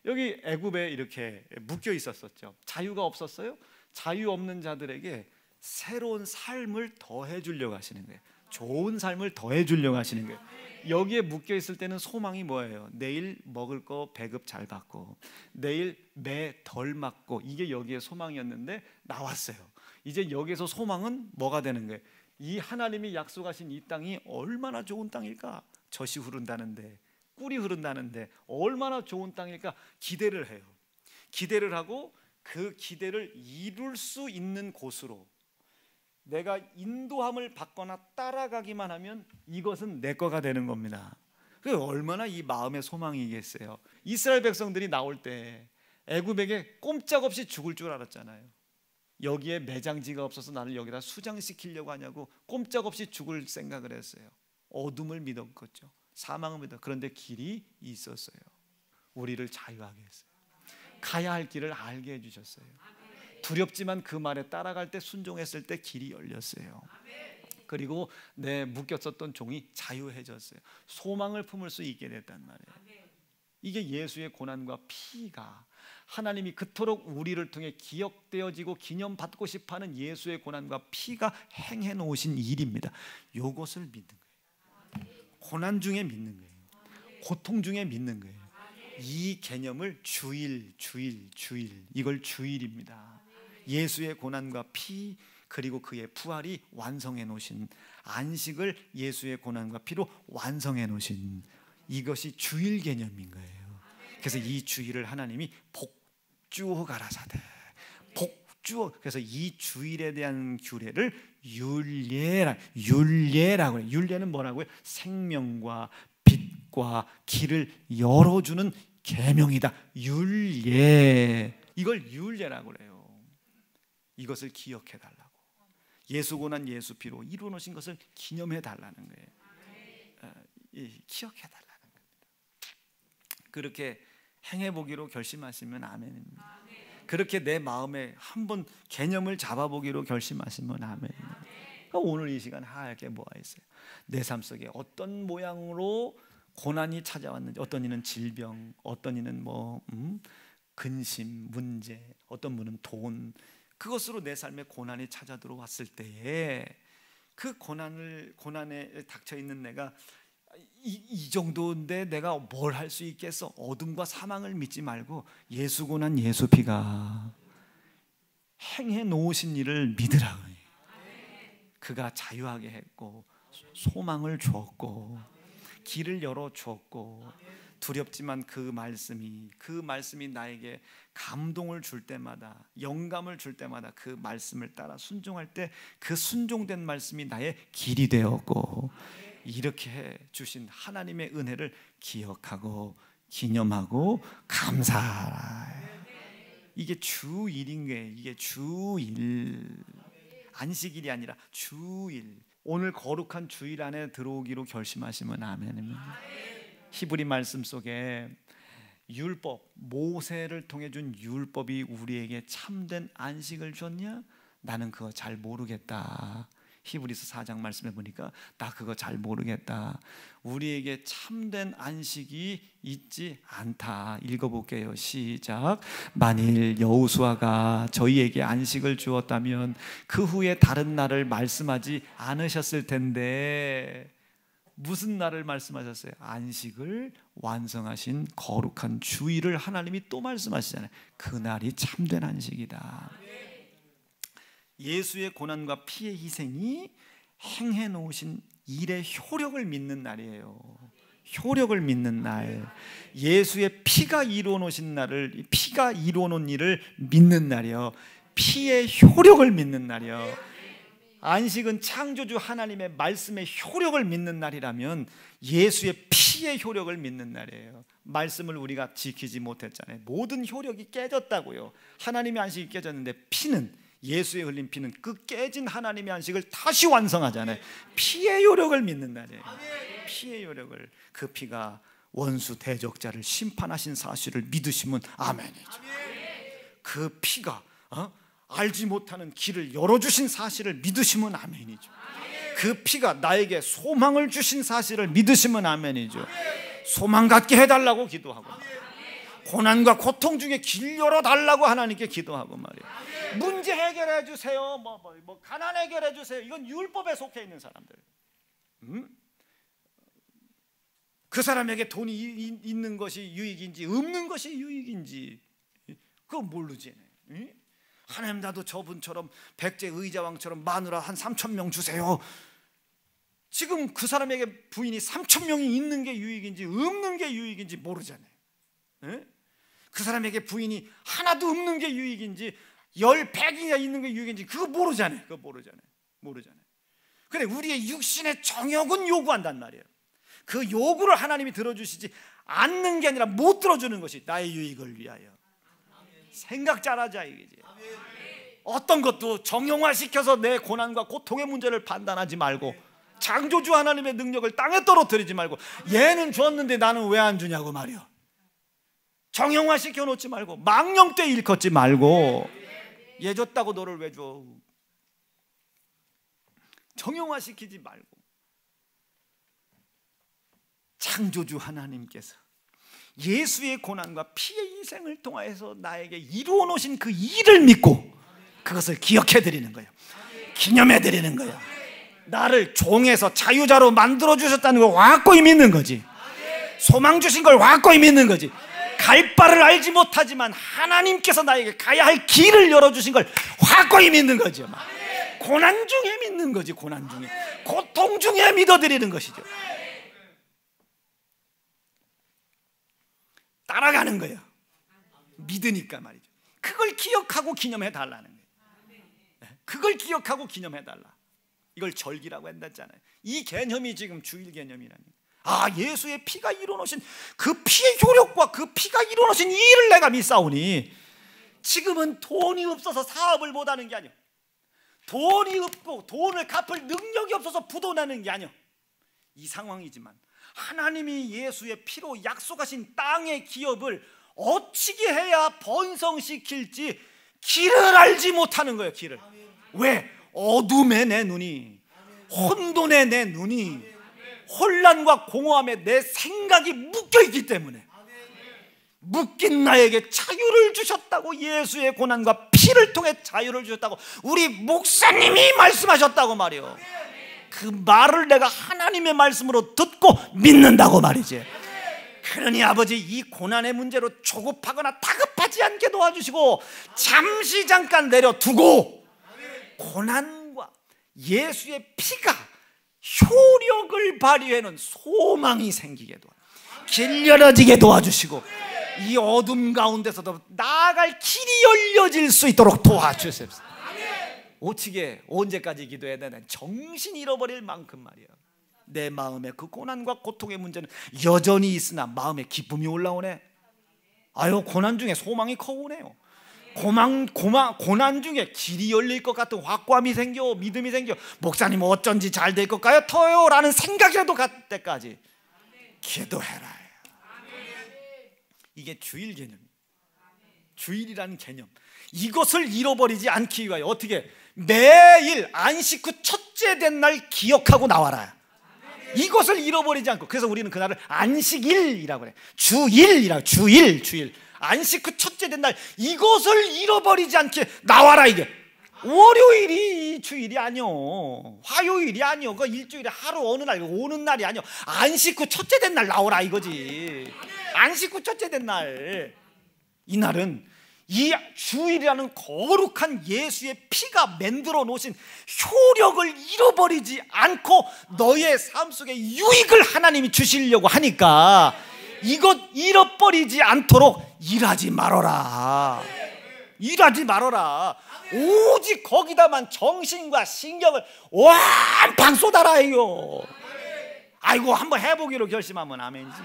여기 애굽에 이렇게 묶여 있었었죠. 자유가 없었어요. 자유 없는 자들에게 새로운 삶을 더해 주려고 하시는 거예요. 좋은 삶을 더해 주려고 하시는 거예요. 여기에 묶여 있을 때는 소망이 뭐예요? 내일 먹을 거 배급 잘 받고, 내일 매 덜 맞고, 이게 여기에 소망이었는데 나왔어요. 이제 여기서 소망은 뭐가 되는 거예요? 이 하나님이 약속하신 이 땅이 얼마나 좋은 땅일까? 젖이 흐른다는데, 꿀이 흐른다는데 얼마나 좋은 땅일까? 기대를 해요. 기대를 하고 그 기대를 이룰 수 있는 곳으로 내가 인도함을 받거나 따라가기만 하면 이것은 내 거가 되는 겁니다. 얼마나 이 마음의 소망이겠어요. 이스라엘 백성들이 나올 때 애굽에게 꼼짝없이 죽을 줄 알았잖아요. 여기에 매장지가 없어서 나를 여기다 수장시키려고 하냐고 꼼짝없이 죽을 생각을 했어요. 어둠을 믿었겠죠. 사망을 믿었죠. 그런데 길이 있었어요. 우리를 자유하게 했어요. 가야 할 길을 알게 해주셨어요. 두렵지만 그 말에 따라갈 때, 순종했을 때 길이 열렸어요. 그리고 내 묶였었던 종이 자유해졌어요. 소망을 품을 수 있게 됐단 말이에요. 이게 예수의 고난과 피가, 하나님이 그토록 우리를 통해 기억되어지고 기념받고 싶어하는 예수의 고난과 피가 행해 놓으신 일입니다. 이것을 믿는 거예요. 고난 중에 믿는 거예요. 고통 중에 믿는 거예요. 이 개념을 주일, 이걸 주일입니다. 예수의 고난과 피, 그리고 그의 부활이 완성해 놓으신, 안식을 예수의 고난과 피로 완성해 놓으신, 이것이 주일 개념인 거예요. 그래서 이 주일을 하나님이 복주어 가라사대, 복주어. 그래서 이 주일에 대한 규례를 율례라고 해요. 율례는 뭐라고요? 생명과 빛과 길을 열어주는 계명이다. 율례. 이걸 율례라고 그래요. 이것을 기억해 달라고. 예수 고난 예수 피로 이루어 놓으신 것을 기념해 달라는 거예요. 기억해 달라는 겁니다. 그렇게 행해 보기로 결심하시면 아멘입니다. 그렇게 내 마음에 한번 개념을 잡아보기로 결심하시면 아멘입니다. 오늘 이 시간 할 게 뭐가 있어요? 내 삶 속에 어떤 모양으로 고난이 찾아왔는지, 어떤 이는 질병, 어떤 이는 근심, 문제, 어떤 분은 돈, 그것으로 내 삶에 고난이 찾아 들어왔을 때에 그 고난에 닥쳐 있는 내가 이 정도인데 내가 뭘 할 수 있겠어? 어둠과 사망을 믿지 말고 예수 고난 예수 피가 행해 놓으신 일을 믿으라고. 그가 자유하게 했고 소망을 주었고 길을 열어 주었고, 두렵지만 그 말씀이 나에게 감동을 줄 때마다, 영감을 줄 때마다 그 말씀을 따라 순종할 때 그 순종된 말씀이 나의 길이 되었고, 이렇게 해 주신 하나님의 은혜를 기억하고 기념하고 감사하라. 이게 주일인 거예요. 이게 주일, 안식일이 아니라 주일. 오늘 거룩한 주일 안에 들어오기로 결심하시면 아멘입니다. 히브리 말씀 속에 율법, 모세를 통해 준 율법이 우리에게 참된 안식을 줬냐? 나는 그거 잘 모르겠다. 히브리서 4장 말씀해 보니까 나 그거 잘 모르겠다. 우리에게 참된 안식이 있지 않다. 읽어볼게요. 시작. 만일 여호수아가 저희에게 안식을 주었다면 그 후에 다른 날을 말씀하지 않으셨을 텐데, 무슨 날을 말씀하셨어요? 안식을 완성하신 거룩한 주일을 하나님이 또 말씀하시잖아요. 그날이 참된 안식이다. 예수의 고난과 피의 희생이 행해 놓으신 일의 효력을 믿는 날이에요. 효력을 믿는 날, 예수의 피가 이루어 놓으신 날을, 피가 이루어 놓은 일을 믿는 날이요. 피의 효력을 믿는 날이요. 안식은 창조주 하나님의 말씀의 효력을 믿는 날이라면 예수의 피의 효력을 믿는 날이에요. 말씀을 우리가 지키지 못했잖아요. 모든 효력이 깨졌다고요. 하나님의 안식이 깨졌는데 피는, 예수의 흘린 피는 그 깨진 하나님의 안식을 다시 완성하잖아요. 피의 효력을 믿는 날이에요. 피의 효력을, 그 피가 원수 대적자를 심판하신 사실을 믿으시면 아멘이죠. 그 피가 알지 못하는 길을 열어주신 사실을 믿으시면 아멘이죠. 그 피가 나에게 소망을 주신 사실을 믿으시면 아멘이죠. 소망 갖게 해달라고 기도하고, 고난과 고통 중에 길 열어달라고 하나님께 기도하고 말이에요. 문제 해결해 주세요. 뭐 가난 해결해 주세요. 이건 율법에 속해 있는 사람들. 그 사람에게 돈이 있는 것이 유익인지 없는 것이 유익인지 그거 모르지. 하나님, 나도 저분처럼 백제 의자왕처럼 마누라 한 3,000명 주세요. 지금 그 사람에게 부인이 3,000명이 있는 게 유익인지 없는 게 유익인지 모르잖아요. 그 사람에게 부인이 하나도 없는 게 유익인지 100이나 있는 게 유익인지 그거 모르잖아요. 모르잖아요. 근데 우리의 육신의 정욕은 요구한단 말이에요. 그 요구를 하나님이 들어주시지 않는 게 아니라 못 들어주는 것이 나의 유익을 위하여. 생각 잘하자 이거지. 어떤 것도 정형화시켜서 내 고난과 고통의 문제를 판단하지 말고, 창조주 하나님의 능력을 땅에 떨어뜨리지 말고, 얘는 줬는데 나는 왜 안 주냐고 말이야. 정형화시켜 놓지 말고, 망령되이 일컫지 말고, 얘 줬다고 너를 왜 줘. 정형화시키지 말고, 창조주 하나님께서 예수의 고난과 피의 희생을 통하여서 나에게 이루어 놓으신 그 일을 믿고 그것을 기억해 드리는 거예요. 기념해 드리는 거예요. 나를 종에서 자유자로 만들어 주셨다는 걸 확고히 믿는 거지. 소망 주신 걸 확고히 믿는 거지. 갈 바를 알지 못하지만 하나님께서 나에게 가야 할 길을 열어주신 걸 확고히 믿는 거죠. 고난 중에 믿는 거지. 고난 중에, 고통 중에 믿어드리는 것이죠. 따라가는 거예요. 믿으니까 말이죠. 그걸 기억하고 기념해 달라는 거예요. 그걸 기억하고 기념해 달라. 이걸 절기라고 한다잖아요. 이 개념이 지금 주일 개념이라니. 예수의 피가 이루어놓으신 그 피의 효력과 그 피가 이루어놓으신 이 일을 내가 믿사오니, 지금은 돈이 없어서 사업을 못하는 게 아니요, 돈이 없고 돈을 갚을 능력이 없어서 부도나는 게 아니요, 이 상황이지만 하나님이 예수의 피로 약속하신 땅의 기업을 어찌게 해야 번성시킬지 길을 알지 못하는 거예요. 길을. 왜? 어둠에 내 눈이, 혼돈에 내 눈이, 혼란과 공허함에 내 생각이 묶여있기 때문에, 묶인 나에게 자유를 주셨다고, 예수의 고난과 피를 통해 자유를 주셨다고 우리 목사님이 말씀하셨다고 말이에요. 그 말을 내가 하나님의 말씀으로 듣고 믿는다고 말이지. 그러니 아버지, 이 고난의 문제로 조급하거나 다급하지 않게 도와주시고, 잠시 잠깐 내려두고 고난과 예수의 피가 효력을 발휘하는 소망이 생기게 도와주시고, 길 열어지게 도와주시고, 이 어둠 가운데서도 나아갈 길이 열려질 수 있도록 도와주십시오. 오치게 언제까지 기도해야 되나? 정신 잃어버릴 만큼 말이야. 내 마음에 그 고난과 고통의 문제는 여전히 있으나 마음에 기쁨이 올라오네. 고난 중에 소망이 커오네요. 고난 중에 길이 열릴 것 같은 확고함이 생겨, 믿음이 생겨. 목사님 어쩐지 잘 될 것 같아요 라는 생각이라도 갈 때까지 기도해라. 이게 주일 개념. 주일이라는 개념, 이것을 잃어버리지 않기 위하여 어떻게 매일 안식 후 첫째 된 날 기억하고 나와라. 이것을 잃어버리지 않고, 그래서 우리는 그날을 안식일이라고 그래. 주일이라고. 주일 안식 후 첫째 된 날, 이것을 잃어버리지 않게 나와라. 이게 월요일이 주일이 아니요, 화요일이 아니요, 그 일주일에 하루 어느 날 오는 날이 아니요, 안식 후 첫째 된 날 나오라 이거지. 안식 후 첫째 된 날, 이 날은 이 주일이라는 거룩한 예수의 피가 만들어 놓으신 효력을 잃어버리지 않고 너의 삶 속에 유익을 하나님이 주시려고 하니까, 이것 잃어버리지 않도록 일하지 말아라. 일하지 말아라. 오직 거기다만 정신과 신경을 완방 쏟아라 이거. 한번 해보기로 결심하면 아멘이지.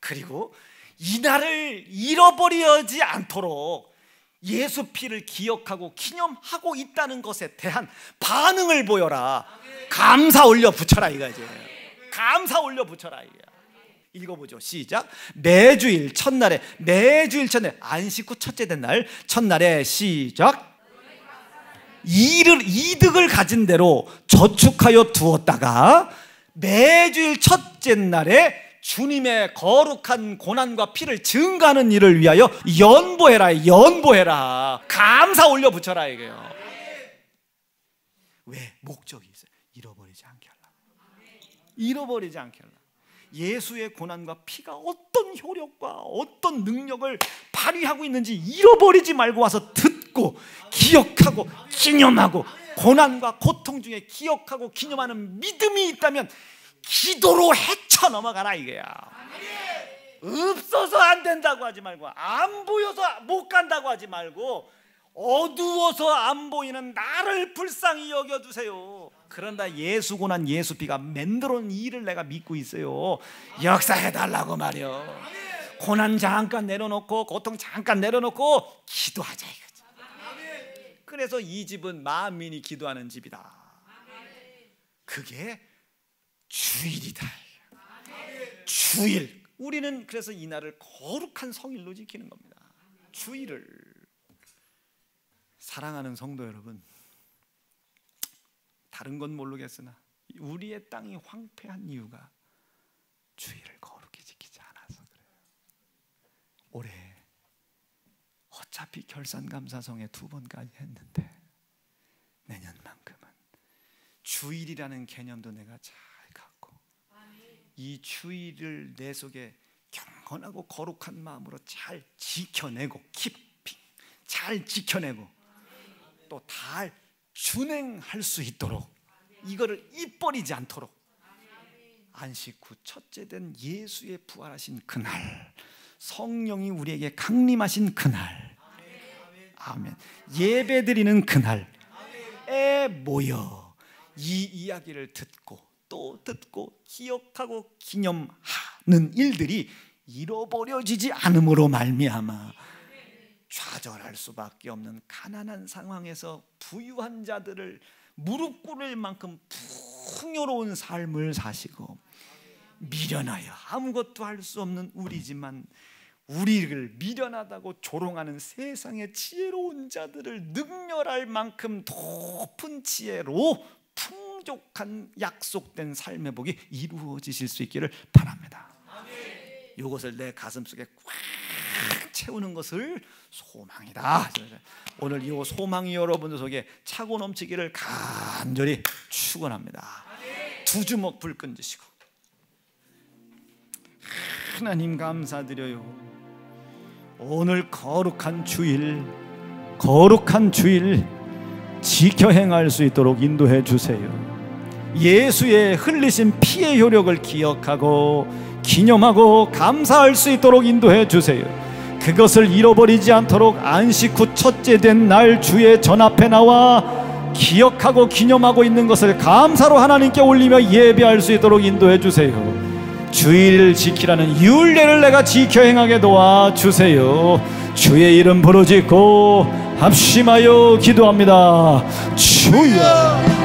그리고 이 날을 잃어버리지 않도록 예수 피를 기억하고 기념하고 있다는 것에 대한 반응을 보여라. 감사 올려 붙여라 이거지. 감사 올려 붙여라 이거야. 읽어보죠. 시작. 매주일 첫날에 안식 후 첫째 된 날 첫날에, 시작. 이득을 가진 대로 저축하여 두었다가 매주일 첫째 날에 주님의 거룩한 고난과 피를 증거하는 일을 위하여 연보해라. 연보해라. 감사 올려 붙여라 이게요. 왜? 목적이 있어요. 잃어버리지 않게 하려고. 잃어버리지 않게 하려고. 예수의 고난과 피가 어떤 효력과 어떤 능력을 발휘하고 있는지 잃어버리지 말고 와서 듣고 기억하고 기념하고, 고난과 고통 중에 기억하고 기념하는 믿음이 있다면 기도로 헤쳐 넘어가라 이거야. 없어서 안 된다고 하지 말고, 안 보여서 못 간다고 하지 말고, 어두워서 안 보이는 나를 불쌍히 여겨주세요. 그런다 예수 고난 예수 피가 만들어 놓은 일을 내가 믿고 있어요. 역사해달라고 말이요. 고난 잠깐 내려놓고 고통 잠깐 내려놓고 기도하자 이거지. 그래서 이 집은 만민이 기도하는 집이다. 그게 주일이다. 주일. 우리는 그래서 이 날을 거룩한 성일로 지키는 겁니다. 주일을. 사랑하는 성도 여러분, 다른 건 모르겠으나 우리의 땅이 황폐한 이유가 주일을 거룩히 지키지 않아서 그래요. 올해 어차피 결산감사성에 2번까지 했는데 내년만큼은 주일이라는 개념도 내가 잘 갖고 이 주일을 내 속에 경건하고 거룩한 마음으로 잘 지켜내고, 깊이 잘 지켜내고 또 잘 준행할 수 있도록, 이거를 입버리지 않도록 안식 후 첫째 된 예수의 부활하신 그날, 성령이 우리에게 강림하신 그날, 아멘, 예배드리는 그날에 모여 이 이야기를 듣고 또 듣고 기억하고 기념하는 일들이 잃어버려지지 않음으로 말미암아 좌절할 수밖에 없는 가난한 상황에서 부유한 자들을 무릎 꿇을 만큼 풍요로운 삶을 사시고, 미련하여 아무것도 할 수 없는 우리지만 우리를 미련하다고 조롱하는 세상의 지혜로운 자들을 능멸할 만큼 높은 지혜로 풍족한 약속된 삶의 복이 이루어지실 수 있기를 바랍니다. 이것을 내 가슴속에 꽉 채우는 것을 소망이다. 오늘 이 소망이 여러분들 속에 차고 넘치기를 간절히 축원합니다. 2주먹 불 끈지시고, 하나님 감사드려요. 오늘 거룩한 주일 지켜 행할 수 있도록 인도해 주세요. 예수의 흘리신 피의 효력을 기억하고 기념하고 감사할 수 있도록 인도해 주세요. 그것을 잃어버리지 않도록 안식 후 첫째 된 날 주의 전 앞에 나와 기억하고 기념하고 있는 것을 감사로 하나님께 올리며 예배할 수 있도록 인도해 주세요. 주일을 지키라는 율례를 내가 지켜 행하게 도와주세요. 주의 이름 부르짖고 합심하여 기도합니다. 주여.